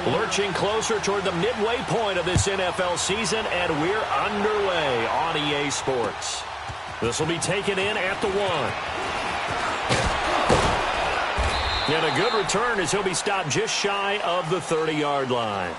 Lurching closer toward the midway point of this NFL season, and we're underway on EA Sports. This will be taken in at the 1. And a good return as he'll be stopped just shy of the 30-yard line.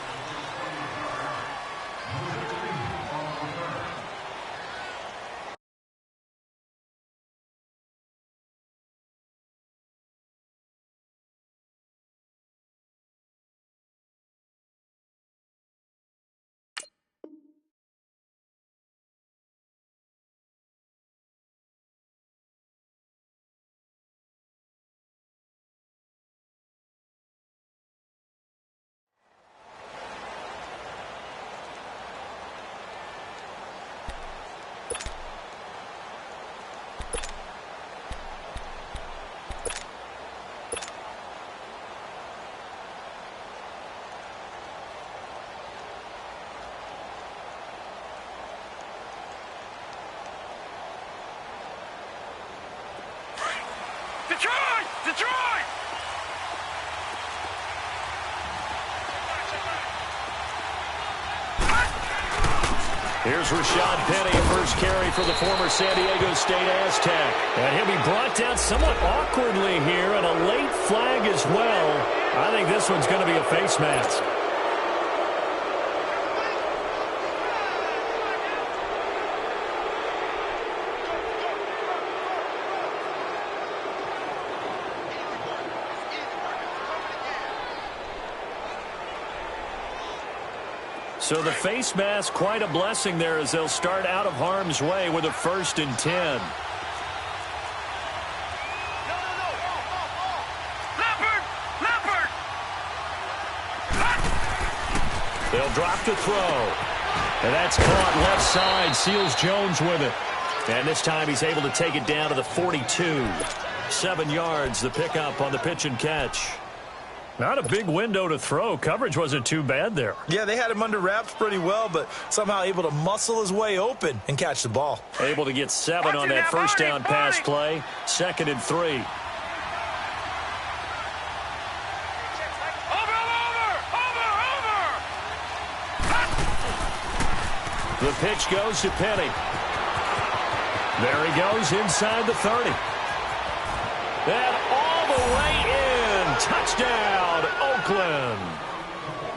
Detroit! Here's Rashad Penny, first carry for the former San Diego State Aztec. And he'll be brought down somewhat awkwardly here, and a late flag as well. I think this one's going to be a face mask. So the face mask, quite a blessing there as they'll start out of harm's way with a 1st and 10. Leopard! They'll drop to throw. And that's caught left side. Seals Jones with it. And this time he's able to take it down to the 42. 7 yards, the pickup on the pitch and catch. Not a big window to throw. Coverage wasn't too bad there. Yeah, they had him under wraps pretty well, but somehow able to muscle his way open and catch the ball. Able to get 7 on that first down pass play. 2nd and 3. Over! The pitch goes to Penny. There he goes inside the 30. And all the way in. Touchdown, Oakland.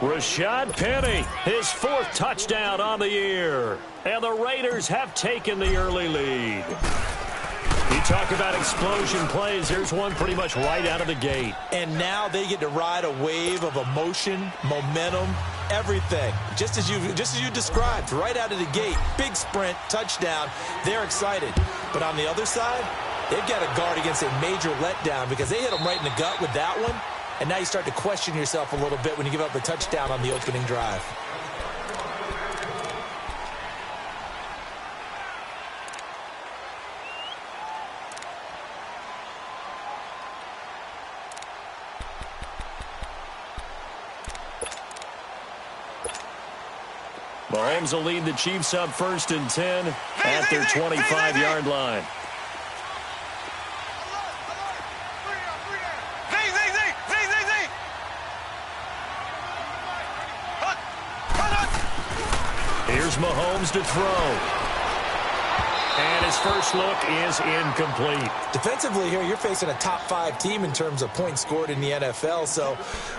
Rashad Penny, his 4th touchdown on the year. And the Raiders have taken the early lead. You talk about explosion plays. Here's one pretty much right out of the gate. And now they get to ride a wave of emotion, momentum, everything. Just as you described, right out of the gate. Big sprint, touchdown. They're excited. But on the other side, they've got to guard against a major letdown because they hit them right in the gut with that one. And now you start to question yourself a little bit when you give up a touchdown on the opening drive. Mahomes will lead the Chiefs up 1st and 10 at their 25-yard line. Here's Mahomes to throw. And his first look is incomplete. Defensively here, you're facing a top 5 team in terms of points scored in the NFL. So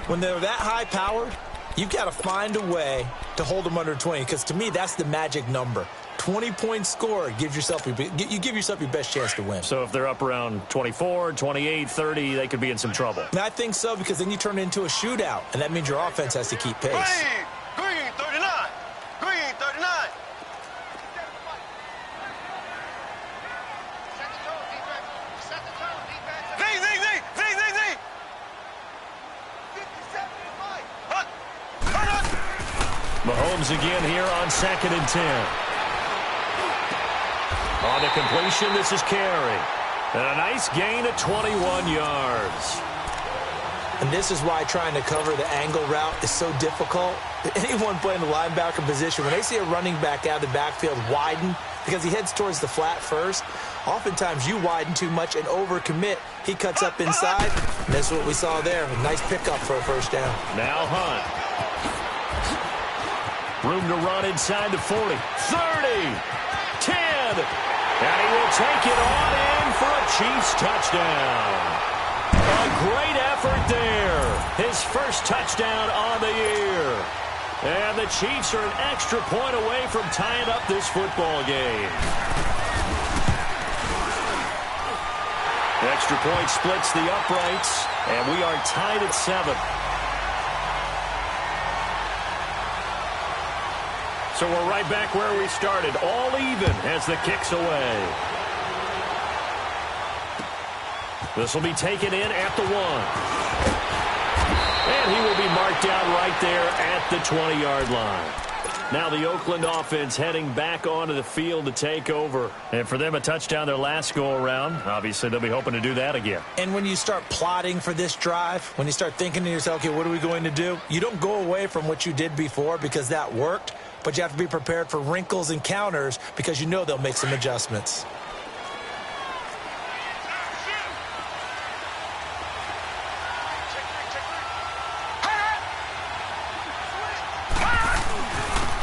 when they're that high powered, you've got to find a way to hold them under 20. Because to me, that's the magic number. 20 points scored gives yourself you give yourself your best chance to win. So if they're up around 24, 28, 30, they could be in some trouble. And I think so, because then you turn it into a shootout. And that means your offense has to keep pace. Green 39. Green 39. Mahomes again here on 2nd and 10. On the completion, this is Carey. And a nice gain of 21 yards. And this is why trying to cover the angle route is so difficult. Anyone playing the linebacker position, when they see a running back out of the backfield widen, because he heads towards the flat first, oftentimes you widen too much and overcommit. He cuts up inside, and that's what we saw there. A nice pickup for a first down. Now Hunt. Room to run inside the 40. 30. 10. And he will take it on in for a Chiefs touchdown. A great effort there. His first touchdown on the year. And the Chiefs are an extra point away from tying up this football game. Extra point splits the uprights, and we are tied at 7. So we're right back where we started, all even as the kick's away. This will be taken in at the 1. And he will be marked down right there at the 20-yard line. Now the Oakland offense heading back onto the field to take over. And for them, a touchdown their last go-around. Obviously, they'll be hoping to do that again. And when you start plotting for this drive, when you start thinking to yourself, okay, what are we going to do? You don't go away from what you did before because that worked, but you have to be prepared for wrinkles and counters because you know they'll make some adjustments.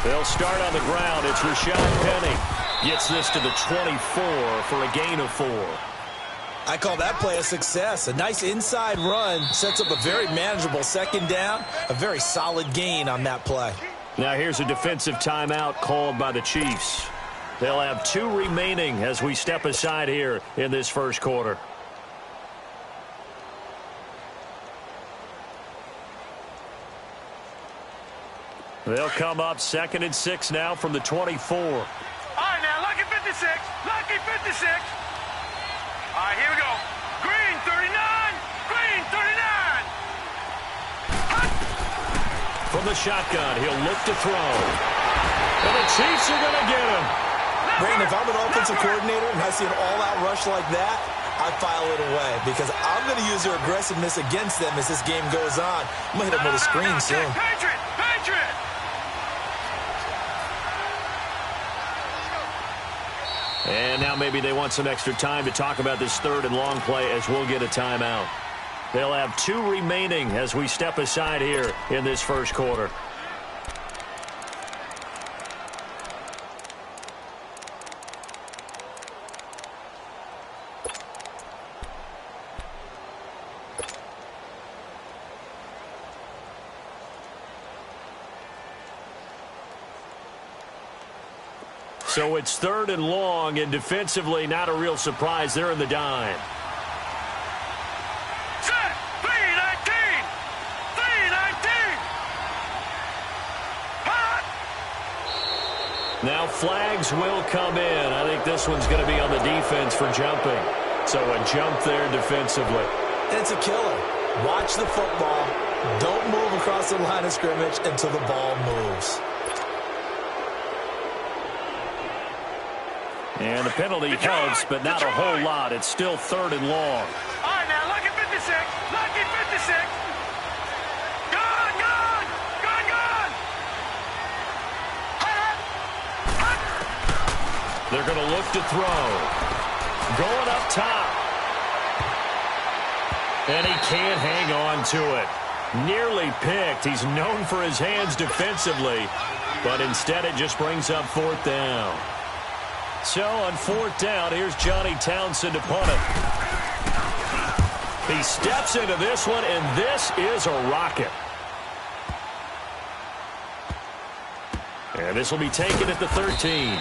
They'll start on the ground. It's Rashad Penny. Gets this to the 24 for a gain of 4. I call that play a success. A nice inside run sets up a very manageable second down. A very solid gain on that play. Now here's a defensive timeout called by the Chiefs. They'll have 2 remaining as we step aside here in this first quarter. They'll come up 2nd and 6 now from the 24. All right, now, lucky 56. Lucky 56. All right, here we go. Green, 39. Green, 39. Hut. From the shotgun, he'll look to throw. And the Chiefs are going to get him. Brandon, if I'm an offensive coordinator and I see an all-out rush like that, I file it away because I'm going to use their aggressiveness against them as this game goes on. I'm going to hit them with a screen soon. Patriot, Patriot. And now maybe they want some extra time to talk about this 3rd and long play as we'll get a timeout. They'll have 2 remaining as we step aside here in this first quarter. So it's 3rd and long, and defensively, not a real surprise. They're in the dime. Set. 319. 319. Hut. Now flags will come in. I think this one's going to be on the defense for jumping. So a jump there defensively. And it's a killer. Watch the football. Don't move across the line of scrimmage until the ball moves. And the penalty helps, but not a whole lot. It's still 3rd and long. All right, now, lucky 56. Lucky 56. Good, good. Good, good. Hut. Hut. They're going to look to throw. Going up top. And he can't hang on to it. Nearly picked. He's known for his hands defensively, but instead it just brings up 4th down. So on 4th down, here's Johnny Townsend to punt it. He steps into this one, and this is a rocket. And this will be taken at the 13.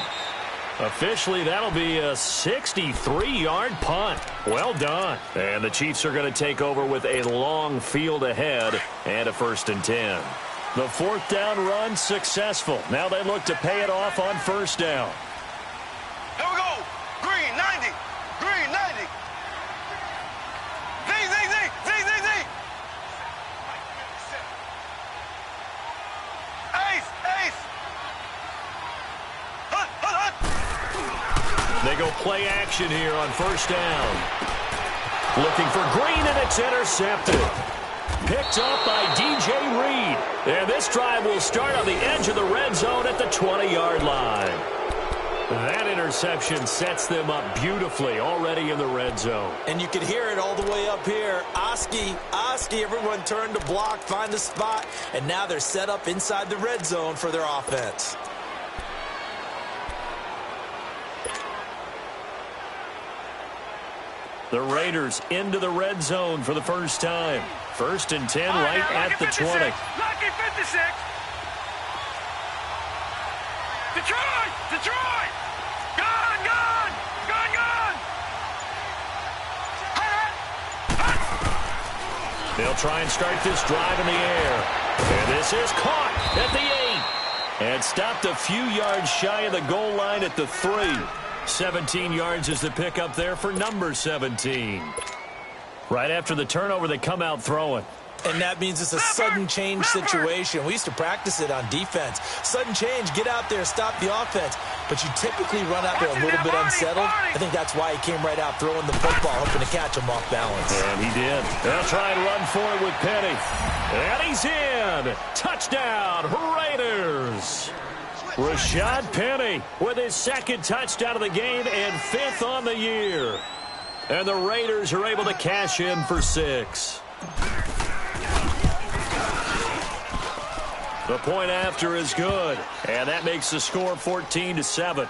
Officially, that'll be a 63-yard punt. Well done. And the Chiefs are going to take over with a long field ahead and a 1st and 10. The 4th down run successful. Now they look to pay it off on 1st down. Here we go. Green, 90. Green, 90. Z, Z, Z, Z, Z, Z. Ace, ace. Hut, hut, hut. They go play action here on 1st down. Looking for Green, and it's intercepted. Picked up by DJ Reed. And this drive will start on the edge of the red zone at the 20-yard line. That interception sets them up beautifully already in the red zone. And you can hear it all the way up here. Oski, everyone turned to block, find a spot, and now they're set up inside the red zone for their offense. The Raiders into the red zone for the first time. 1st and 10 right at the 20. Lucky 56. Detroit! Gone! They'll try and start this drive in the air. And this is caught at the 8. And stopped a few yards shy of the goal line at the 3. 17 yards is the pickup there for number 17. Right after the turnover, they come out throwing. And that means it's a sudden change situation. We used to practice it on defense. Sudden change, get out there, stop the offense. But you typically run out there a little bit unsettled. I think that's why he came right out throwing the football, hoping to catch him off balance. And he did. They'll try and run for it with Penny. And he's in. Touchdown, Raiders. Rashad Penny with his 2nd touchdown of the game and 5th on the year. And the Raiders are able to cash in for 6. The point after is good, and that makes the score 14-7.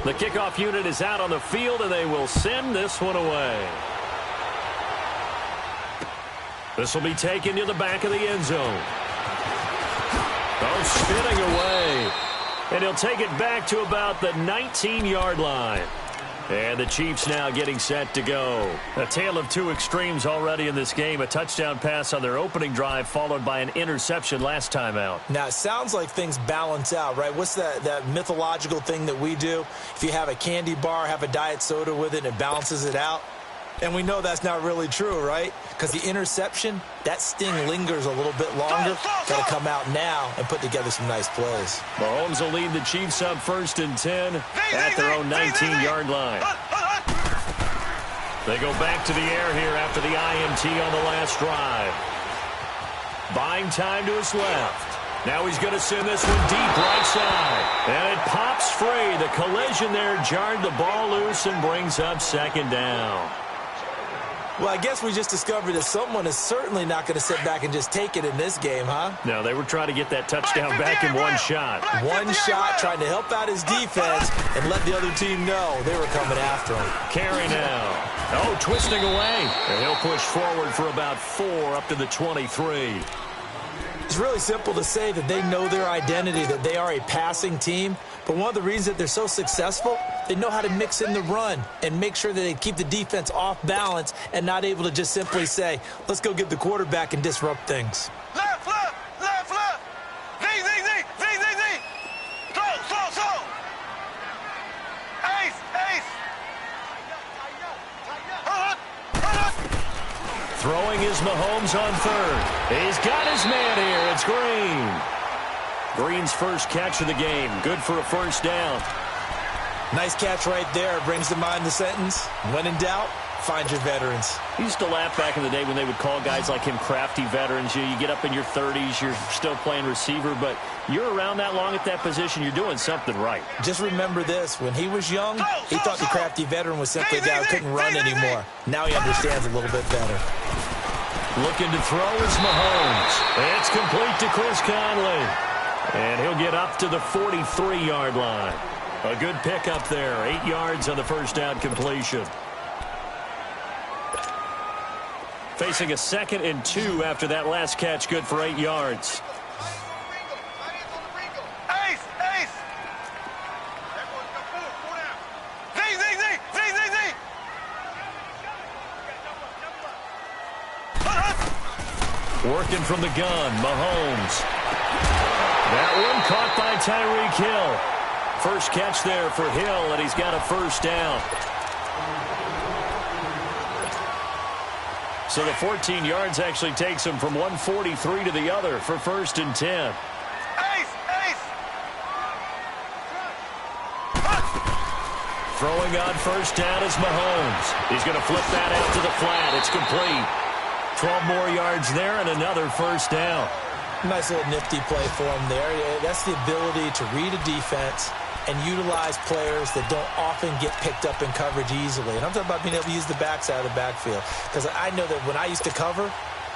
The kickoff unit is out on the field, and they will send this one away. This will be taken to the back of the end zone. Oh, spinning away. And he'll take it back to about the 19-yard line. And the Chiefs now getting set to go. A tale of two extremes already in this game. A touchdown pass on their opening drive followed by an interception last time out. Now, it sounds like things balance out, right? What's that mythological thing that we do? If you have a candy bar, have a diet soda with it, and it balances it out. And we know that's not really true, right? Because the interception, that sting lingers a little bit longer. Got to come out now and put together some nice plays. Mahomes will lead the Chiefs up 1st and 10 at their own 19-yard line. They go back to the air here after the INT on the last drive. Buying time to his left. Now he's going to send this one deep right side. And it pops free. The collision there jarred the ball loose and brings up 2nd down. Well, I guess we just discovered that someone is certainly not going to sit back and just take it in this game, huh? No, they were trying to get that touchdown back in one shot. One shot, trying to help out his defense and let the other team know they were coming after him. Carry now. Oh, twisting away. And he'll push forward for about 4 up to the 23. It's really simple to say that they know their identity, that they are a passing team. But one of the reasons that they're so successful, they know how to mix in the run and make sure that they keep the defense off balance and not able to just simply say, let's go get the quarterback and disrupt things. Left. Z. Slow. Ace. Throwing is Mahomes on 3rd. He's got his man here. It's Green. Green's first catch of the game. Good for a 1st down. Nice catch right there. Brings to mind the sentence, when in doubt, find your veterans. He used to laugh back in the day when they would call guys like him crafty veterans. You get up in your 30s, you're still playing receiver, but you're around that long at that position, you're doing something right. Just remember this. When he was young, he thought the crafty veteran was simply a guy who couldn't run anymore. Now he understands a little bit better. Looking to throw is Mahomes. It's complete to Chris Conley. And he'll get up to the 43-yard line. A good pickup there. 8 yards on the 1st down completion. Facing a 2nd and 2 after that last catch. Good for 8 yards. Ace. Z. Working from the gun, Mahomes. That one caught by Tyreek Hill. First catch there for Hill, and he's got a 1st down. So the 14 yards actually takes him from 143 to the other for 1st and 10. Ace. Throwing on 1st down is Mahomes. He's going to flip that out to the flat. It's complete. 12 more yards there and another first down. Nice little nifty play for him there. That's the ability to read a defense and utilize players that don't often get picked up in coverage easily. And I'm talking about being able to use the backside of the backfield. Because I know that when I used to cover,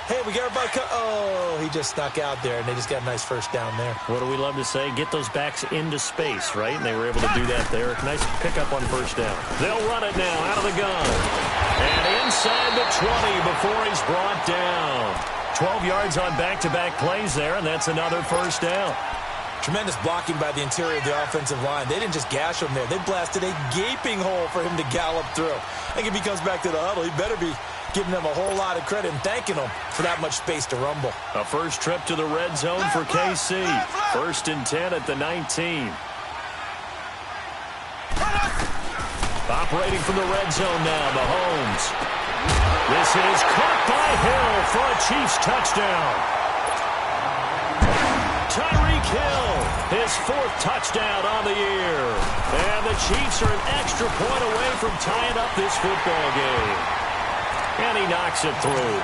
hey, we got everybody oh, he just snuck out there, and they just got a nice first down there. What do we love to say? Get those backs into space, right? And they were able to do that there. Nice pickup on first down. They'll run it now out of the gun. And inside the 20 before he's brought down. 12 yards on back-to-back plays there, and that's another first down. Tremendous blocking by the interior of the offensive line. They didn't just gash him there. They blasted a gaping hole for him to gallop through. I think if he comes back to the huddle, he better be giving them a whole lot of credit and thanking them for that much space to rumble. A first trip to the red zone for KC. First and 10 at the 19. Operating from the red zone now, Mahomes. This is caught by Hill for a Chiefs touchdown. Tyreek Hill, his 4th touchdown on the year. And the Chiefs are an extra point away from tying up this football game. And he knocks it through.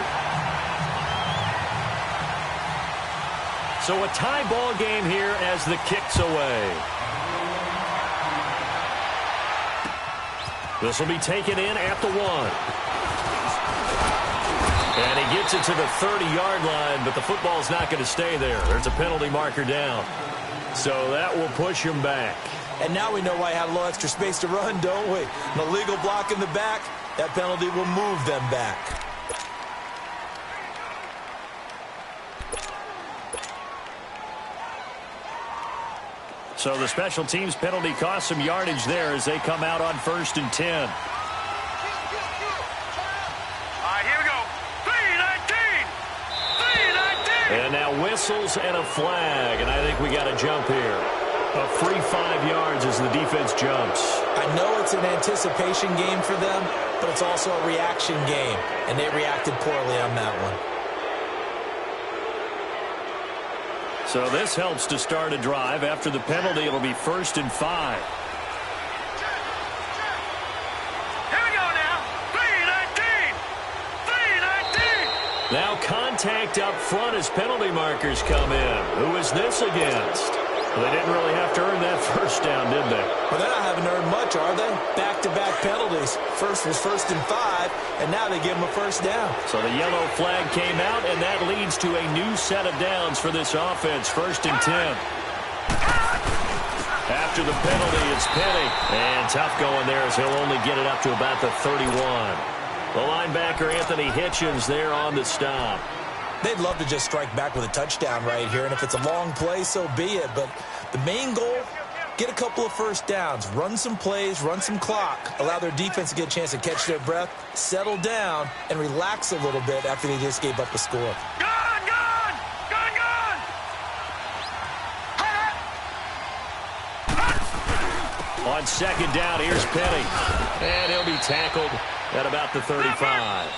So a tie ball game here as the kick's away. This will be taken in at the 1. And he gets it to the 30-yard line, but the football's not going to stay there. There's a penalty marker down. So that will push him back. And now we know why he had a little extra space to run, don't we? An illegal block in the back, that penalty will move them back. So the special teams penalty cost some yardage there as they come out on 1st and 10. And now whistles and a flag, and I think we got a jump here. A free 5 yards as the defense jumps. I know it's an anticipation game for them, but it's also a reaction game, and they reacted poorly on that one. So this helps to start a drive. After the penalty, it'll be 1st and 5. Now contact up front as penalty markers come in. Who is this against? Well, they didn't really have to earn that first down, did they? Well, they're not having earned much, are they? Back-to-back penalties. First was 1st and 5, and now they give them a first down. So the yellow flag came out, and that leads to a new set of downs for this offense. 1st and 10. After the penalty, it's Penny. And tough going there as he'll only get it up to about the 31. The linebacker, Anthony Hitchens, there on the stop. They'd love to just strike back with a touchdown right here, and if it's a long play, so be it. But the main goal, get a couple of first downs, run some plays, run some clock, allow their defense to get a chance to catch their breath, settle down, and relax a little bit after they just gave up a score. On 2nd down, here's Penny. And he'll be tackled at about the 35.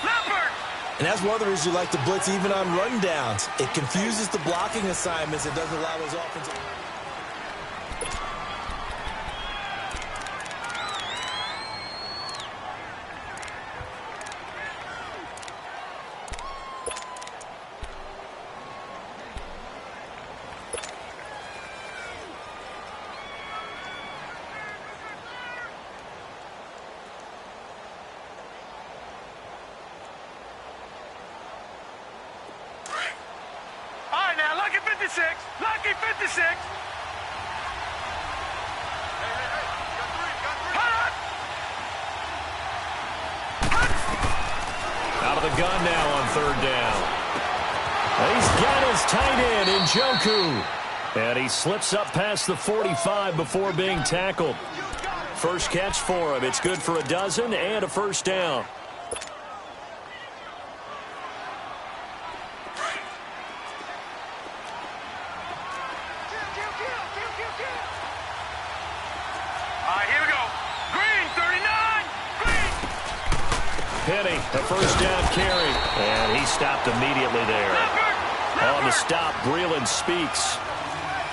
And that's one of the reasons you like to blitz even on rundowns. It confuses the blocking assignments. It doesn't allow those offensive... Lucky 56. Out of the gun now on 3rd down. He's got his tight end in Njoku. And he slips up past the 45 before being tackled. First catch for him. It's good for a dozen and a first down. Penny, a first down carry. And he stopped immediately there. On the stop, Breeland Speaks.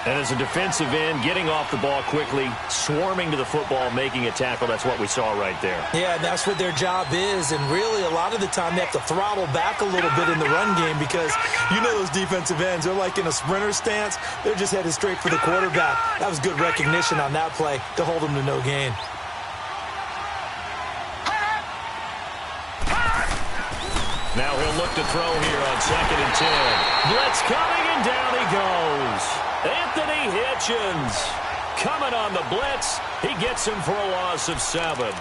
And as a defensive end, getting off the ball quickly, swarming to the football, making a tackle, that's what we saw right there. Yeah, and that's what their job is. And really, a lot of the time, they have to throttle back a little bit in the run game because you know those defensive ends, they're like in a sprinter stance. They're just headed straight for the quarterback. That was good recognition on that play to hold them to no gain. Now he'll look to throw here on 2nd and 10. Blitz coming, and down he goes. Anthony Hitchens coming on the blitz. He gets him for a loss of 7.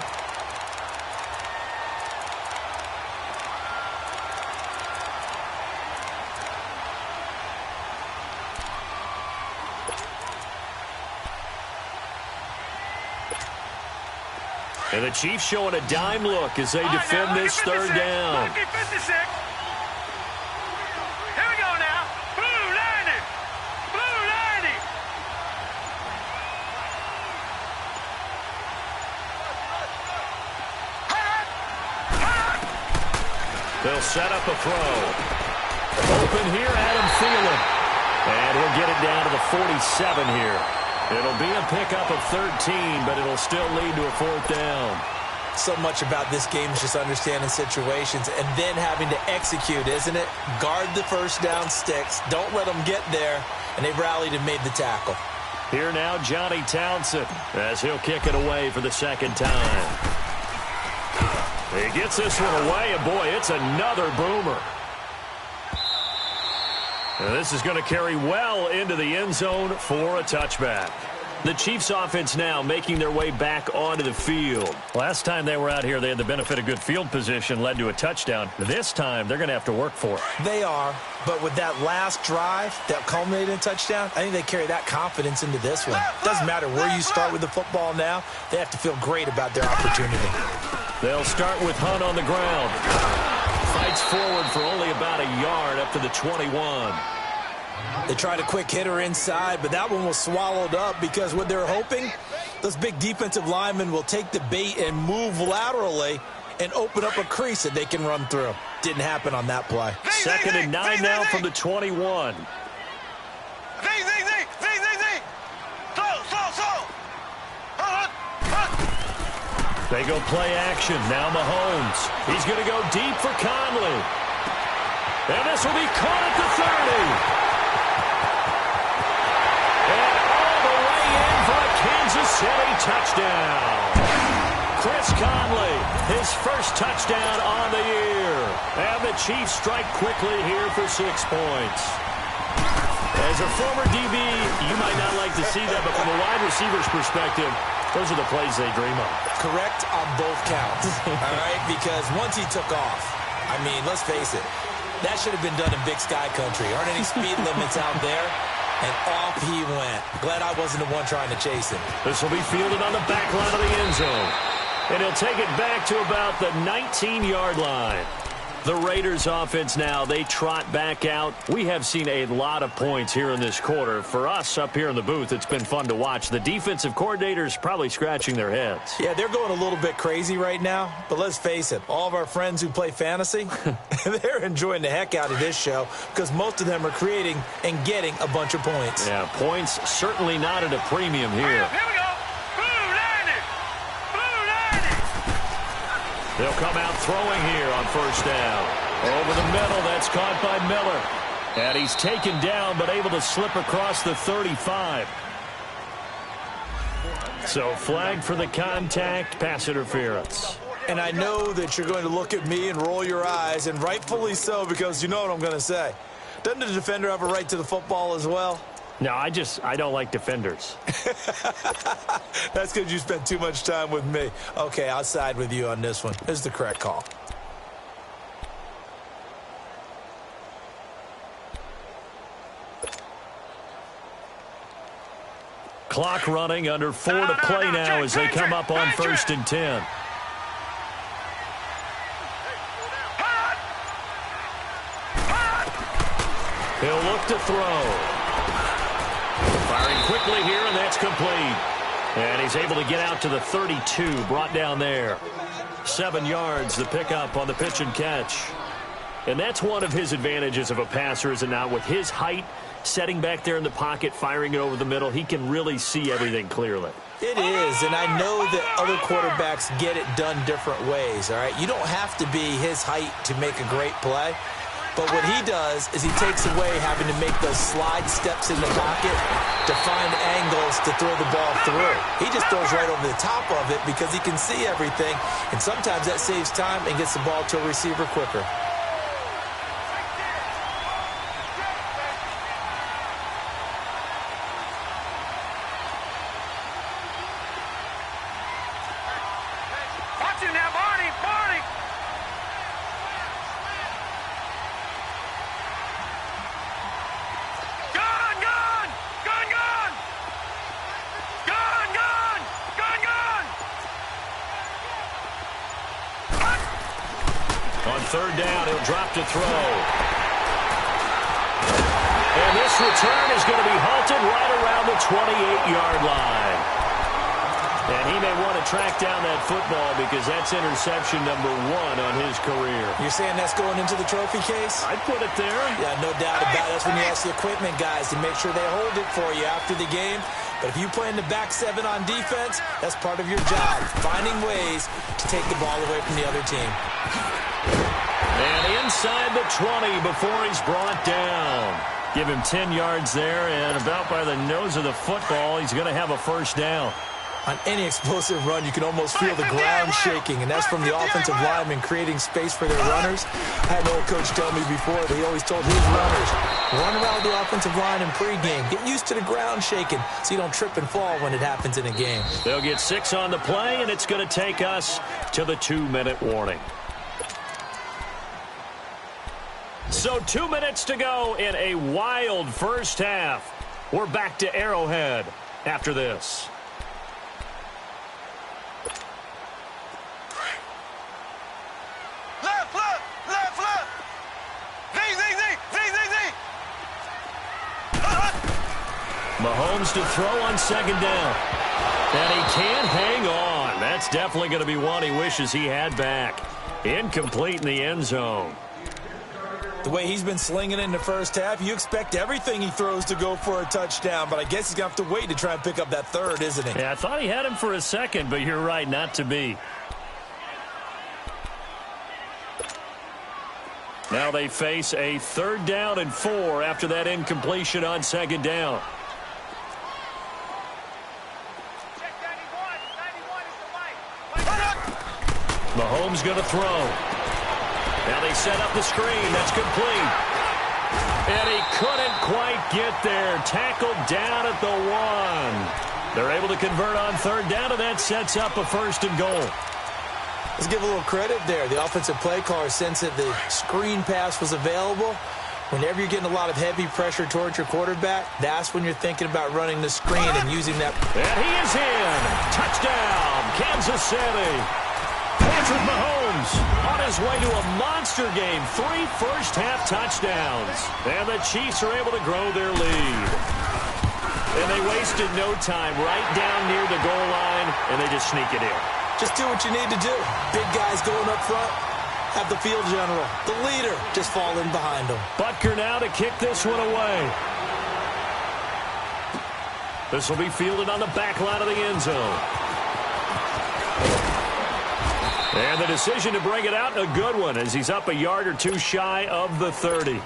And the Chiefs showing a dime look as they defend this 3rd down. Lucky 56. Here we go now. Blue 90. Blue 90. They'll set up a throw. Open here, Adam Thielen. And he'll get it down to the 47 here. It'll be a pickup of 13, but it'll still lead to a 4th down. So much about this game is just understanding situations and then having to execute, isn't it? Guard the first down sticks. Don't let them get there. And they've rallied and made the tackle. Here now, Johnny Townsend, as he'll kick it away for the 2nd time. He gets this one away, and boy, it's another boomer. And this is going to carry well into the end zone for a touchback. The Chiefs offense now making their way back onto the field. Last time they were out here, they had the benefit of good field position, led to a touchdown. This time, they're going to have to work for it. They are, but with that last drive that culminated in a touchdown, I think they carry that confidence into this one. Doesn't matter where you start with the football now, they have to feel great about their opportunity. They'll start with Hunt on the ground. Fights forward for only about a yard up to the 21. They tried a quick hitter inside, but that one was swallowed up because what they're hoping, those big defensive linemen will take the bait and move laterally and open up a crease that they can run through. Didn't happen on that play. 2nd and 9 now from the 21. They go play action. Now Mahomes. He's going to go deep for Conley. And this will be caught at the 30. And all the way in for a Kansas City touchdown. Chris Conley, his first touchdown on the year. And the Chiefs strike quickly here for 6 points. As a former DB, you might not like to see that, but from a wide receiver's perspective, those are the plays they dream of. Correct on both counts, all right? Because once he took off, I mean, let's face it, that should have been done in Big Sky Country. Aren't any speed limits out there? And off he went. Glad I wasn't the one trying to chase him. This will be fielded on the back line of the end zone. And he'll take it back to about the 19-yard line. The Raiders offense now, they trot back out. We have seen a lot of points here in this quarter. For us up here in the booth, it's been fun to watch. The defensive coordinators probably scratching their heads. Yeah, they're going a little bit crazy right now. But let's face it, all of our friends who play fantasy, they're enjoying the heck out of this show because most of them are creating and getting a bunch of points. Yeah, points certainly not at a premium here. Here we go. They'll come out throwing here on 1st down. Over the middle, that's caught by Miller. And he's taken down, but able to slip across the 35. So flag for the contact, pass interference. And I know that you're going to look at me and roll your eyes, and rightfully so, because you know what I'm going to say. Doesn't the defender have a right to the football as well? No, I don't like defenders. That's because you spent too much time with me. Okay, I'll side with you on this one. This is the correct call. Clock running, under 4 to play now as they come up on 1st and 10. He'll look to throw. Firing quickly here, and that's complete. And he's able to get out to the 32, brought down there. 7 yards, the pickup on the pitch and catch. And that's one of his advantages of a passer, is it not? With his height setting back there in the pocket, firing it over the middle. He can really see everything clearly. It is, and I know that other quarterbacks get it done different ways, all right? You don't have to be his height to make a great play, but what he does is he takes away having to make those slide steps in the pocket to find angles to throw the ball through. He just throws right over the top of it because he can see everything, and sometimes that saves time and gets the ball to a receiver quicker. Third down, he'll drop to throw. And this return is going to be halted right around the 28-yard line. And he may want to track down that football because that's interception number 1 on his career. You're saying that's going into the trophy case? I'd put it there. Yeah, no doubt about it. That's when you ask the equipment guys to make sure they hold it for you after the game. But if you play in the back 7 on defense, that's part of your job, finding ways to take the ball away from the other team. And inside the 20 before he's brought down. Give him 10 yards there, and about by the nose of the football, he's going to have a first down. On any explosive run, you can almost feel the ground shaking, and that's from the offensive linemen creating space for their runners. I had an old coach tell me before that he always told his runners, run around the offensive line in pregame. Get used to the ground shaking so you don't trip and fall when it happens in a game. They'll get 6 on the play, and it's going to take us to the 2-minute warning. So 2 minutes to go in a wild first half. We're back to Arrowhead after this. Left, left, left, left. Z. Mahomes to throw on second down. And he can't hang on. That's definitely going to be one he wishes he had back. Incomplete in the end zone. The way he's been slinging in the first half, you expect everything he throws to go for a touchdown, but I guess he's going to have to wait to try and pick up that third, isn't he? Yeah, I thought he had him for a second, but you're right, not to be. Now they face a 3rd down and 4 after that incompletion on second down. Mahomes going to throw. Now they set up the screen. That's complete. And he couldn't quite get there. Tackled down at the 1. They're able to convert on 3rd down, and that sets up a 1st and goal. Let's give a little credit there. The offensive play caller sensed that the screen pass was available. Whenever you're getting a lot of heavy pressure towards your quarterback, that's when you're thinking about running the screen and using that. And he is in. Touchdown, Kansas City. Patrick Mahomes on his way to a monster game. 3 first-half touchdowns. And the Chiefs are able to grow their lead. And they wasted no time right down near the goal line, and they just sneak it in. Just do what you need to do. Big guys going up front. Have the field general, the leader, just fall in behind them. Butker now to kick this one away. This will be fielded on the back line of the end zone. And the decision to bring it out, a good one, as he's up a yard or 2 shy of the 30.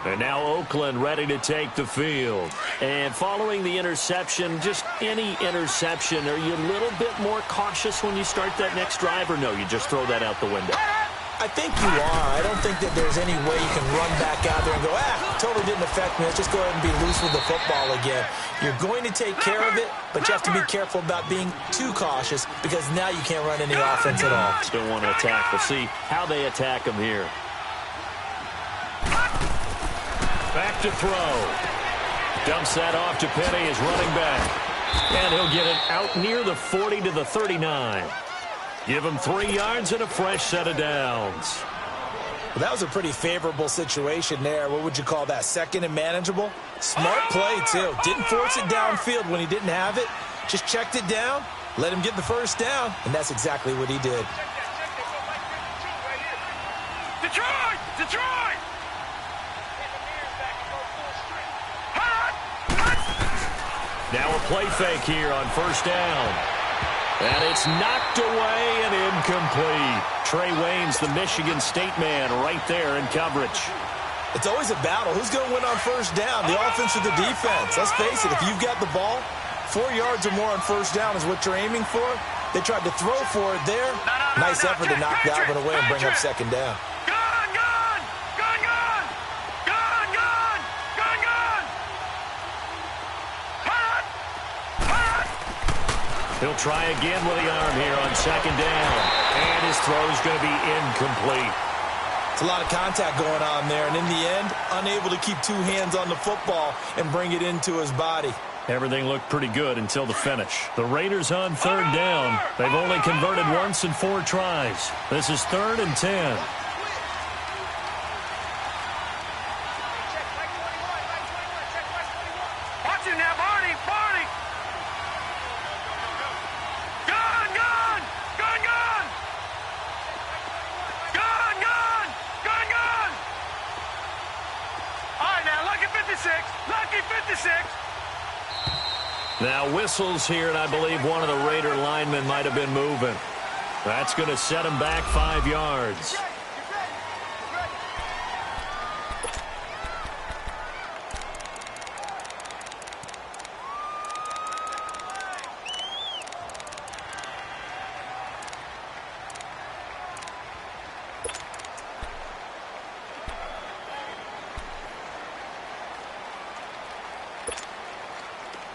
And now Oakland ready to take the field. And following the interception, just any interception, are you a little bit more cautious when you start that next drive, or no, you just throw that out the window? I think you are. I don't think that there's any way you can run back out there and go, totally didn't affect me. Let's just go ahead and be loose with the football again. You're going to take care of it, but you have to be careful about being too cautious because now you can't run any offense at all. Still want to attack. We'll see how they attack him here. Back to throw. Dumps that off to Penny as running back. And he'll get it out near the 40 to the 39. Give him 3 yards and a fresh set of downs. Well, that was a pretty favorable situation there. What would you call that? Second and manageable? Smart play, too. Didn't force it downfield when he didn't have it. Just checked it down, let him get the first down, and that's exactly what he did. Detroit! Detroit! Now a play fake here on first down. And it's knocked away and incomplete. Trey Waynes, the Michigan State man, right there in coverage. It's always a battle. Who's going to win on first down, the offense or the defense? Let's face it, if you've got the ball, 4 yards or more on first down is what you're aiming for. They tried to throw for it there. Nice effort to knock that one away and bring up second down. He'll try again with the arm here on second down. And his throw is going to be incomplete. It's a lot of contact going on there. And in the end, unable to keep two hands on the football and bring it into his body. Everything looked pretty good until the finish. The Raiders on third down. They've only converted once in 4 tries. This is 3rd and 10. Watch him now, Barney! Barney! Gun! Gun! Gun! Gun! Gun! Gun! Gun! Gun! All right, now, lucky 56. Lucky 56. Now whistles here, and I believe one of the Raider linemen might have been moving. That's going to set him back 5 yards.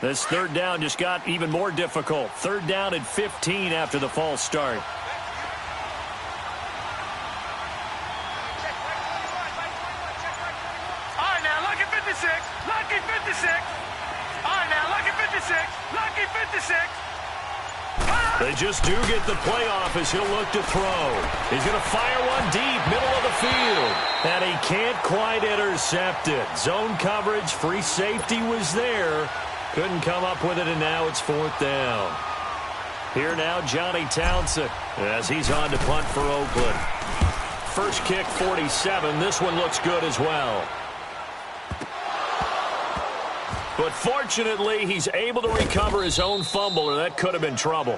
This third down just got even more difficult. 3rd down and 15 after the false start. All right, now, lucky 56. Lucky 56. All right, now, lucky 56. Lucky 56. They just do get the playoff as he'll look to throw. He's going to fire one deep, middle of the field. And he can't quite intercept it. Zone coverage, free safety was there. Couldn't come up with it, and now it's 4th down. Here now, Johnny Townsend, as he's on to punt for Oakland. First kick, 47. This one looks good as well. But fortunately, he's able to recover his own fumble, or that could have been trouble.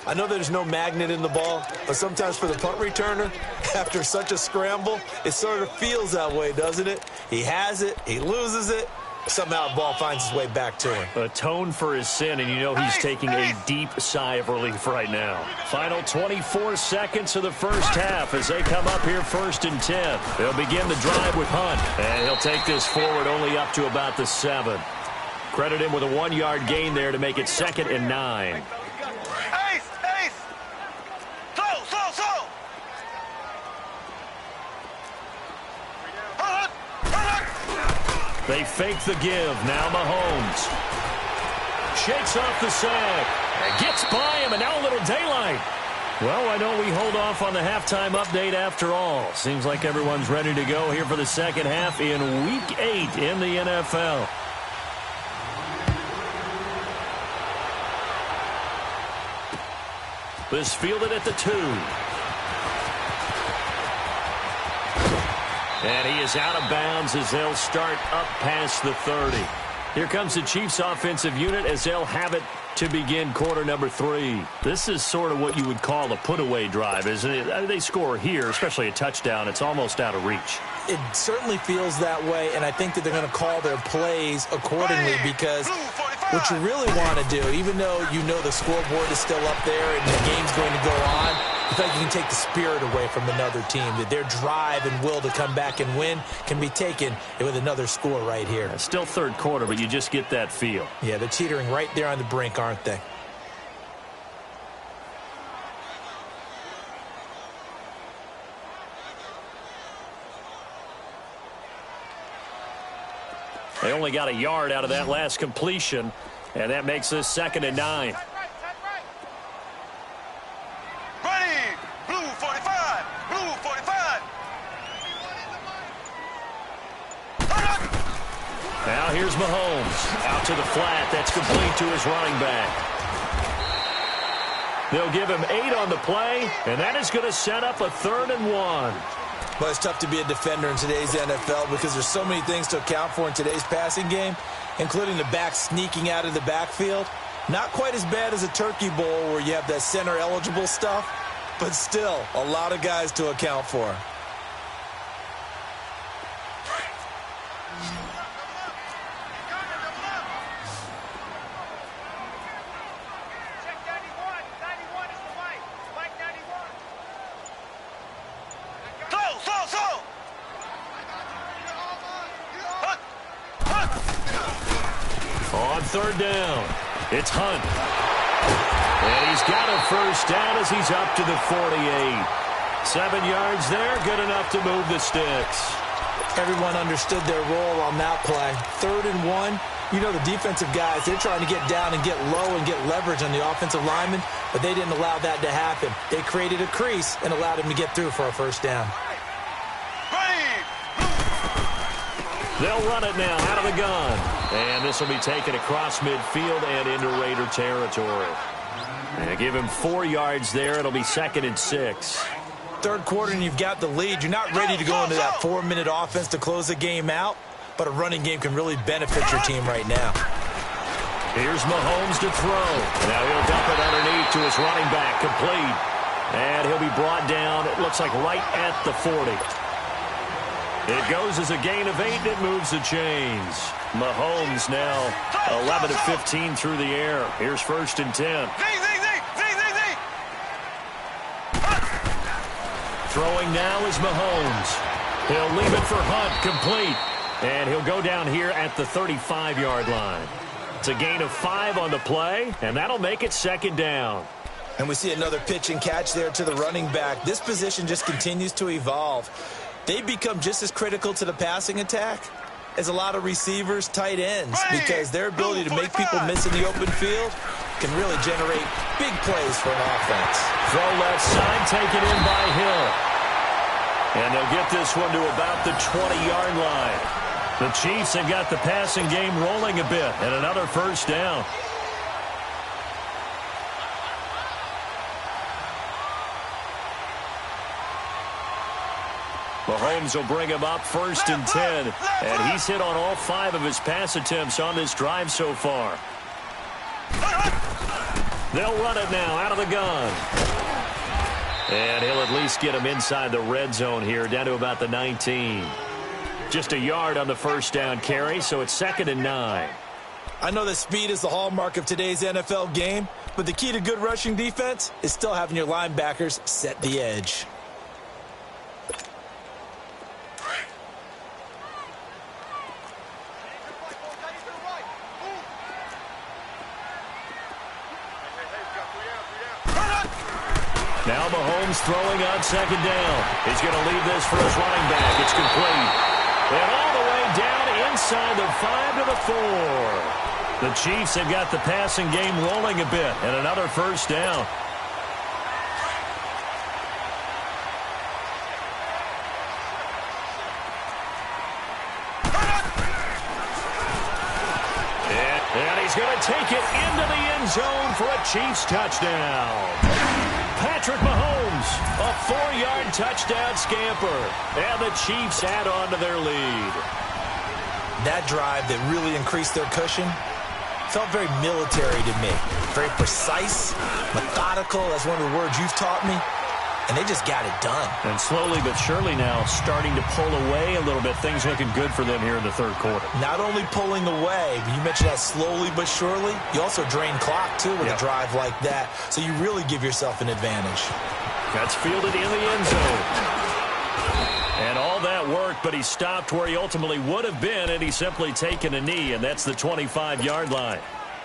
I know there's no magnet in the ball, but sometimes for the punt returner, after such a scramble, it sort of feels that way, doesn't it? He has it, he loses it. Somehow the ball finds its way back to him. Atone for his sin, and you know he's taking a deep sigh of relief right now. Final 24 seconds of the first half as they come up here 1st and 10. They'll begin the drive with Hunt, and he'll take this forward only up to about the 7. Credit him with a 1-yard gain there to make it 2nd and 9. Ace! Ace! Slow! Slow! Slow! They fake the give. Now Mahomes shakes off the sack and gets by him, and now a little daylight. Well, why don't we hold off on the halftime update after all? Seems like everyone's ready to go here for the second half in Week 8 in the NFL. This fielded at the 2. And he is out of bounds as they'll start up past the 30. Here comes the Chiefs offensive unit as they'll have it to begin quarter number 3. This is sort of what you would call a put-away drive, isn't it? They score here, especially a touchdown. It's almost out of reach. It certainly feels that way, and I think that they're going to call their plays accordingly because what you really want to do, even though you know the scoreboard is still up there and the game's going to go on, I feel like you can take the spirit away from another team, that their drive and will to come back and win can be taken with another score right here. It's still third quarter, but you just get that feel. Yeah, they're teetering right there on the brink, aren't they? They only got a yard out of that last completion, and that makes this 2nd and 9. Ready! Blue 45! Blue 45! Now here's Mahomes. Out to the flat. That's complete to his running back. They'll give him 8 on the play, and that is going to set up a 3rd and 1. But it's tough to be a defender in today's NFL because there's so many things to account for in today's passing game, including the back sneaking out of the backfield. Not quite as bad as a turkey bowl where you have that center-eligible stuff, but still a lot of guys to account for. On third down, it's Hunt. And he's got a first down as he's up to the 48. 7 yards there, good enough to move the sticks. Everyone understood their role on that play. 3rd and 1. You know the defensive guys, they're trying to get down and get low and get leverage on the offensive lineman, but they didn't allow that to happen. They created a crease and allowed him to get through for a first down. They'll run it now out of the gun. And this will be taken across midfield and into Raider territory. And give him 4 yards there. It'll be 2nd and 6. Third quarter and you've got the lead. You're not ready to go into that 4-minute offense to close the game out, but a running game can really benefit your team right now. Here's Mahomes to throw. Now he'll dump it underneath to his running back, complete. And he'll be brought down, it looks like right at the 40. It goes as a gain of 8, and it moves the chains. Mahomes now 11 of 15 through the air. Here's 1st and 10. Throwing now is Mahomes. He'll leave it for Hunt, complete. And he'll go down here at the 35-yard line. It's a gain of 5 on the play, and that'll make it 2nd down. And we see another pitch and catch there to the running back. This position just continues to evolve. They become just as critical to the passing attack as a lot of receivers, tight ends, because their ability to make people miss in the open field can really generate big plays for an offense. Throw left side, taken in by Hill. And they'll get this one to about the 20-yard line. The Chiefs have got the passing game rolling a bit, and another first down. Mahomes will bring him up 1st and 10, and he's hit on all 5 of his pass attempts on this drive so far. They'll run it now out of the gun. And he'll at least get him inside the red zone here, down to about the 19. Just a yard on the first down carry, so it's 2nd and 9. I know that speed is the hallmark of today's NFL game, but the key to good rushing defense is still having your linebackers set the edge. Now Mahomes throwing on 2nd down. He's going to leave this for his running back. It's complete. And all the way down inside the 5 to the 4. The Chiefs have got the passing game rolling a bit, and another first down. And he's going to take it into the end zone for a Chiefs touchdown. Patrick Mahomes, a 4-yard touchdown scamper. And the Chiefs add on to their lead. That drive that really increased their cushion felt very military to me. Very precise, methodical. That's one of the words you've taught me. And they just got it done. And slowly but surely now starting to pull away a little bit. Things looking good for them here in the third quarter. Not only pulling away, but you mentioned that slowly but surely. You also drain clock, too, with a drive like that. So you really give yourself an advantage. That's fielded in the end zone. And all that worked, but he stopped where he ultimately would have been, and he's simply taken a knee, and that's the 25-yard line.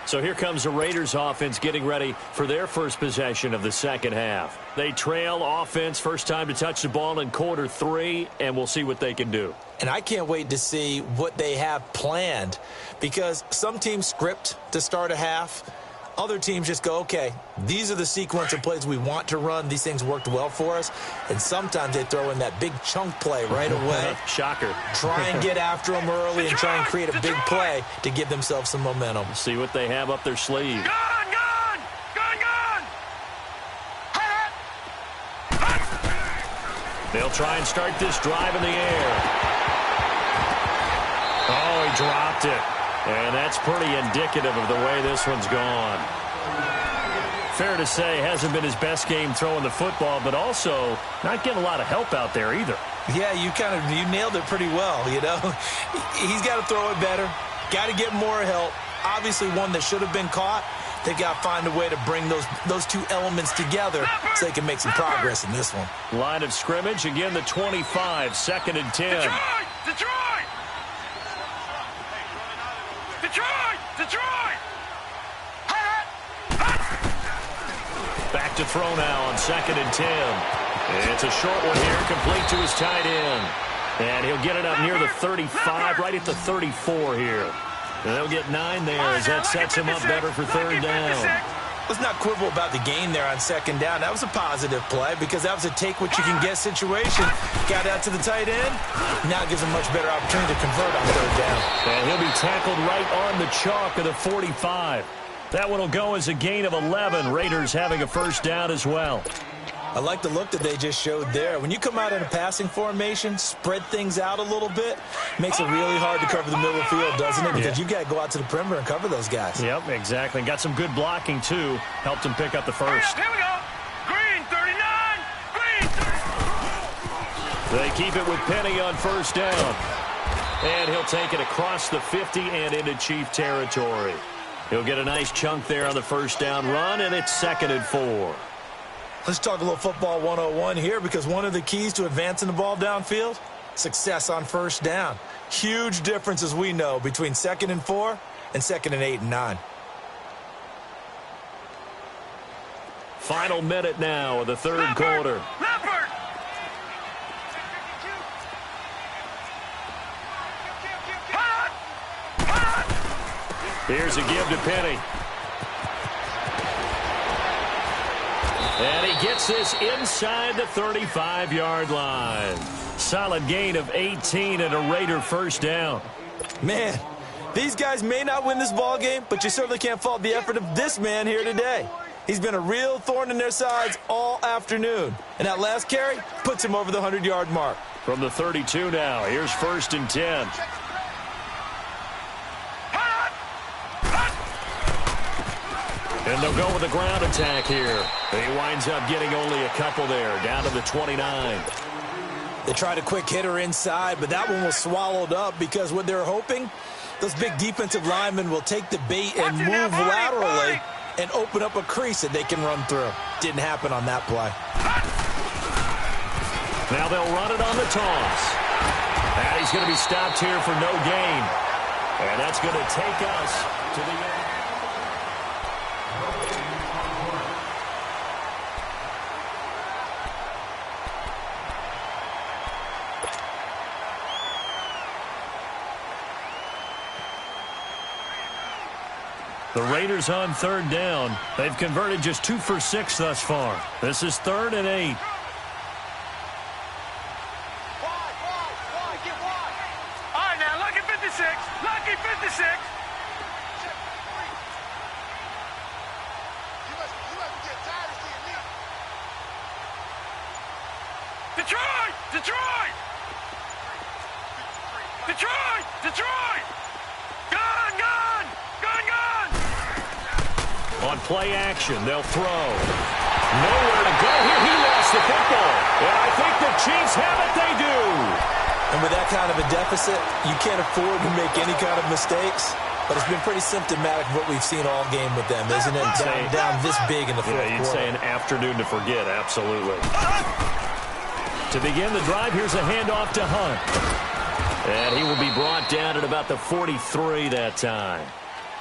So here comes the Raiders offense getting ready for their first possession of the second half. They trail offense, first time to touch the ball in quarter 3, and we'll see what they can do. And I can't wait to see what they have planned, because some teams script to start a half. Other teams just go, okay, these are the sequence of plays we want to run. These things worked well for us. And sometimes they throw in that big chunk play right away. Shocker. Try and get after them early and try and create a big play to give themselves some momentum. See what they have up their sleeve. They'll try and start this drive in the air. Oh, he dropped it. And that's pretty indicative of the way this one's gone. Fair to say, hasn't been his best game throwing the football, but also not getting a lot of help out there either. Yeah, you nailed it pretty well, you know. He's got to throw it better. Got to get more help. Obviously one that should have been caught. They got to find a way to bring those two elements together so they can make some progress in this one. Line of scrimmage, again the 25, 2nd and 10. Detroit! Detroit! Detroit! Back to throw now on 2nd and 10. It's a short one here, complete to his tight end. And he'll get it up near the 35, right at the 34 here. And they'll get 9 there as that sets him up better for 3rd down. Let's not quibble about the gain there on 2nd down. That was a positive play because that was a take-what-you-can-get situation. Got out to the tight end. Now it gives him a much better opportunity to convert on 3rd down. And he'll be tackled right on the chalk of the 45. That one will go as a gain of 11. Raiders having a 1st down as well. I like the look that they just showed there. When you come out in a passing formation, spread things out a little bit, makes it really hard to cover the middle of the field, doesn't it? Because you got to go out to the perimeter and cover those guys. Yep, exactly. Got some good blocking, too. Helped him pick up the 1st. Here we go. Green 39. Green 30. They keep it with Penny on 1st down. And he'll take it across the 50 and into Chief territory. He'll get a nice chunk there on the 1st down run, and it's 2nd and 4. Let's talk a little football 101 here because one of the keys to advancing the ball downfield, success on 1st down. Huge difference, as we know, between 2nd and 4 and 2nd and 8 and 9. Final minute now of the 3rd quarter. Leopard. Here's a give to Penny. And he gets this inside the 35-yard line. Solid gain of 18 and a Raider 1st down. Man, these guys may not win this ball game, but you certainly can't fault the effort of this man here today. He's been a real thorn in their sides all afternoon. And that last carry puts him over the 100-yard mark. From the 32 now, here's 1st and 10. And they'll go with a ground attack here. He winds up getting only a couple there, down to the 29. They tried a quick hitter inside, but that one was swallowed up because what they're hoping, those big defensive linemen will take the bait and move laterally and open up a crease that they can run through. Didn't happen on that play. Now they'll run it on the toss. And he's going to be stopped here for no gain. And that's going to take us to the end. The Raiders on 3rd down. They've converted just 2 for 6 thus far. This is 3rd and 8. All right, now, lucky 56. Lucky 56. Detroit! Detroit! Detroit! Detroit! Gun! Gun! Gun! Gun! On play action, they'll throw. Nowhere to go here. He lost the football. And I think the Chiefs have it. They do. And with that kind of a deficit, you can't afford to make any kind of mistakes. But it's been pretty symptomatic of what we've seen all game with them, isn't it? Down this big in the fourth quarter. You'd say an afternoon to forget, absolutely. To begin the drive, here's a handoff to Hunt. And he will be brought down at about the 43 that time.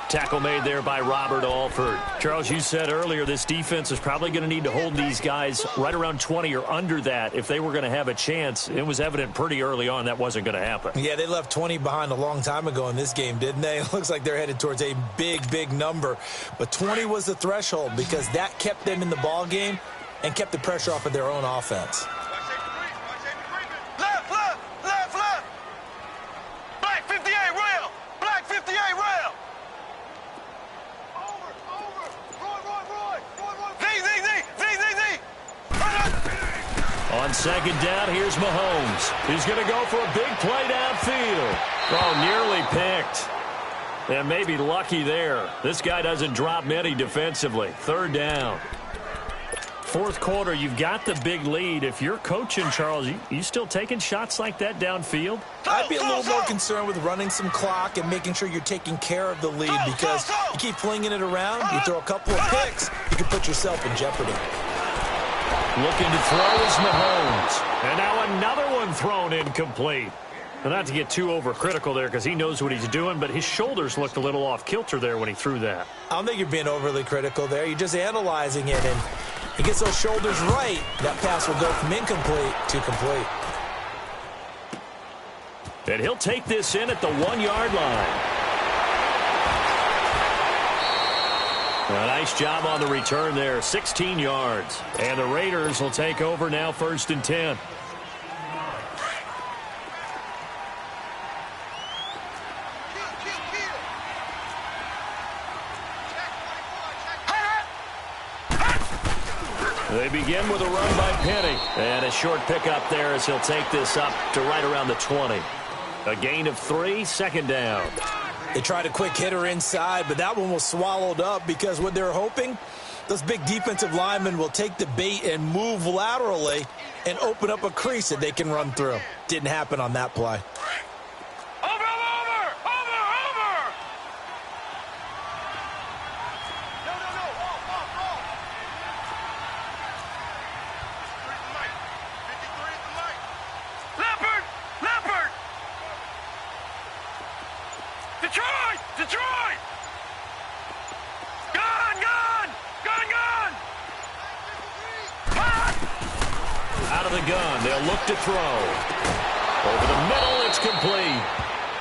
Tackle made there by Robert Alford. Charles, you said earlier this defense is probably going to need to hold these guys right around 20 or under that if they were going to have a chance. It was evident pretty early on that wasn't going to happen. Yeah, they left 20 behind a long time ago in this game, didn't they? It looks like they're headed towards a big, big number. But 20 was the threshold because that kept them in the ball game and kept the pressure off of their own offense. Black 58 rail! Black 58 rail! On second down, here's Mahomes. He's going to go for a big play downfield. Oh, nearly picked. And maybe lucky there. This guy doesn't drop many defensively. Third down. Fourth quarter, you've got the big lead. If you're coaching, Charles, you still taking shots like that downfield? I'd be a little more concerned with running some clock and making sure you're taking care of the lead, because you keep flinging it around, you throw a couple of picks, you can put yourself in jeopardy. Looking to throw is Mahomes. And now another one thrown incomplete. Now, not to get too overcritical there, because he knows what he's doing, but his shoulders looked a little off kilter there when he threw that. I don't think you're being overly critical there. You're just analyzing it, and he gets those shoulders right. That pass will go from incomplete to complete. And he'll take this in at the 1-yard line. A nice job on the return there, 16 yards. And the Raiders will take over now, 1st and 10. They begin with a run by Penny. And a short pickup there as he'll take this up to right around the 20. A gain of 3, second down. They tried a quick hitter inside, but that one was swallowed up because what they're hoping, those big defensive linemen will take the bait and move laterally and open up a crease that they can run through. Didn't happen on that play. Detroit! Gun! Out of the gun, they'll look to throw. Over the middle, it's complete.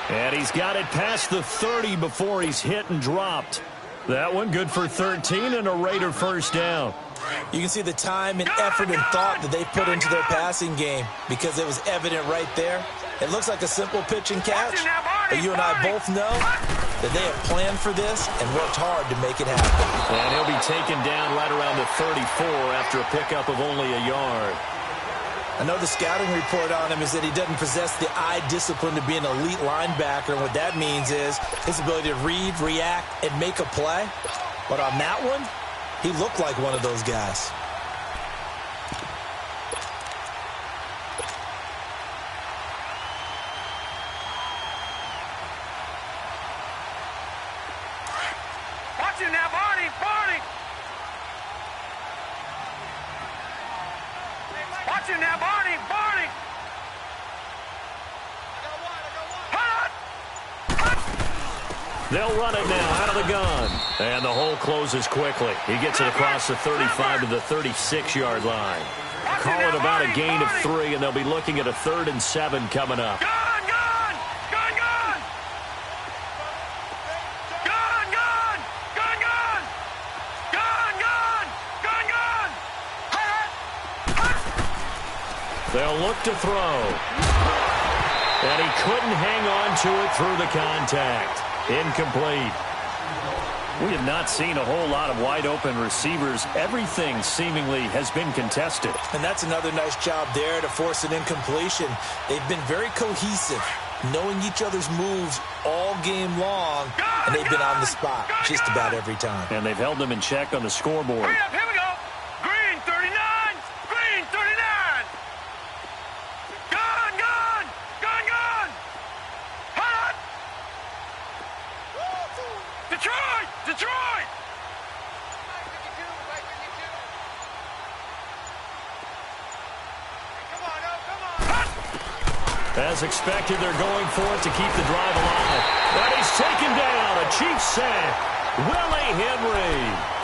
And he's got it past the 30 before he's hit and dropped. That one good for 13 and a Raider first down. You can see the time and effort and thought that they put into their passing game, because it was evident right there. It looks like a simple pitch and catch, but you and I both know that they have planned for this and worked hard to make it happen. And he'll be taken down right around the 34 after a pickup of only a yard. I know the scouting report on him is that he doesn't possess the eye discipline to be an elite linebacker, and what that means is his ability to read, react, and make a play. But on that one, he looked like one of those guys. Watch it now, Barney! Watch it now, Barney! They'll run it now out of the gun. And the hole closes quickly. He gets it across the 35 to the 36-yard line. Call it about a gain of 3, and they'll be looking at a 3rd and 7 coming up. They'll look to throw. And he couldn't hang on to it through the contact. Incomplete. We have not seen a whole lot of wide-open receivers. Everything seemingly has been contested. And that's another nice job there to force an incompletion. They've been very cohesive, knowing each other's moves all game long, and they've been on the spot just about every time. And they've held them in check on the scoreboard. Here we go. Green 39. Green 39. Gun. Hot. Detroit. As expected, they're going for it to keep the drive alive. And he's taken down. A Chiefs sack. Willie Henry.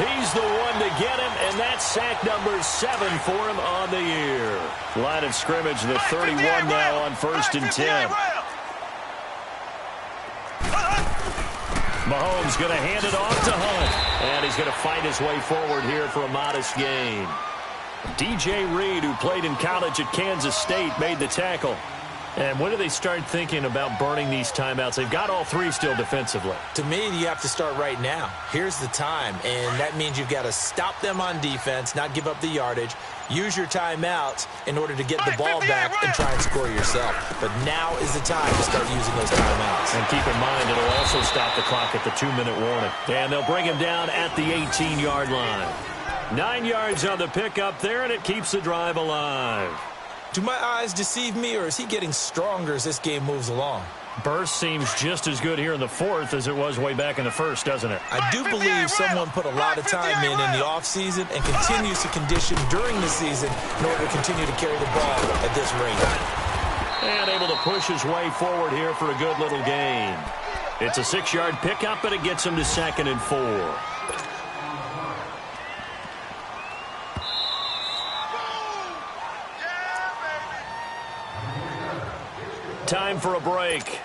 He's the one to get him, and that's sack number 7 for him on the year. Line of scrimmage, the 31 now on 1st and 10. Mahomes going to hand it off to Hunt. And he's going to fight his way forward here for a modest gain. DJ Reed, who played in college at Kansas State, made the tackle. And when do they start thinking about burning these timeouts? They've got all three still defensively. To me, you have to start right now. Here's the time, and that means you've got to stop them on defense, not give up the yardage, use your timeouts in order to get the ball back and try and score yourself. But now is the time to start using those timeouts. And keep in mind, it'll also stop the clock at the 2-minute warning. And they'll bring him down at the 18-yard line. 9 yards on the pickup there, and it keeps the drive alive. Do my eyes deceive me, or is he getting stronger as this game moves along? Burst seems just as good here in the fourth as it was way back in the first, doesn't it? I do believe someone put a lot of time in the offseason and continues to condition during the season in order to continue to carry the ball at this rate. And able to push his way forward here for a good little gain. It's a 6-yard pickup, and it gets him to 2nd and 4. Time for a break.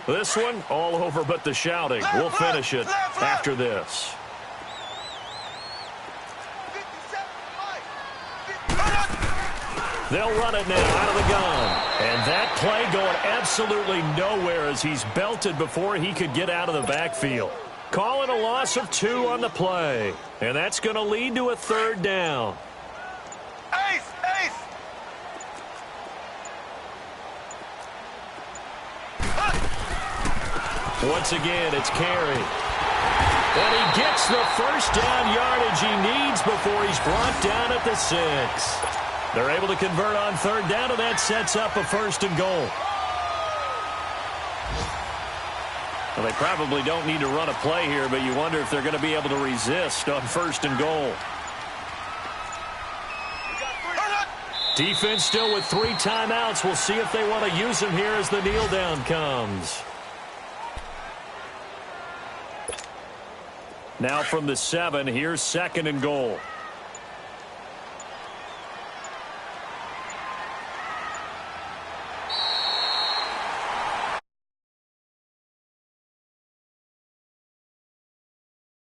This one, all over but the shouting. We'll finish it after this. They'll run it now out of the gun. And that play going absolutely nowhere as he's belted before he could get out of the backfield. Call it a loss of 2 on the play. And that's going to lead to a 3rd down. Ace! Once again, it's Carey. And he gets the first down yardage he needs before he's brought down at the 6. They're able to convert on 3rd down, and that sets up a 1st and goal. Well, they probably don't need to run a play here, but you wonder if they're going to be able to resist on 1st and goal. Defense still with 3 timeouts. We'll see if they want to use them here as the kneel down comes. Now from the 7, here's 2nd and goal.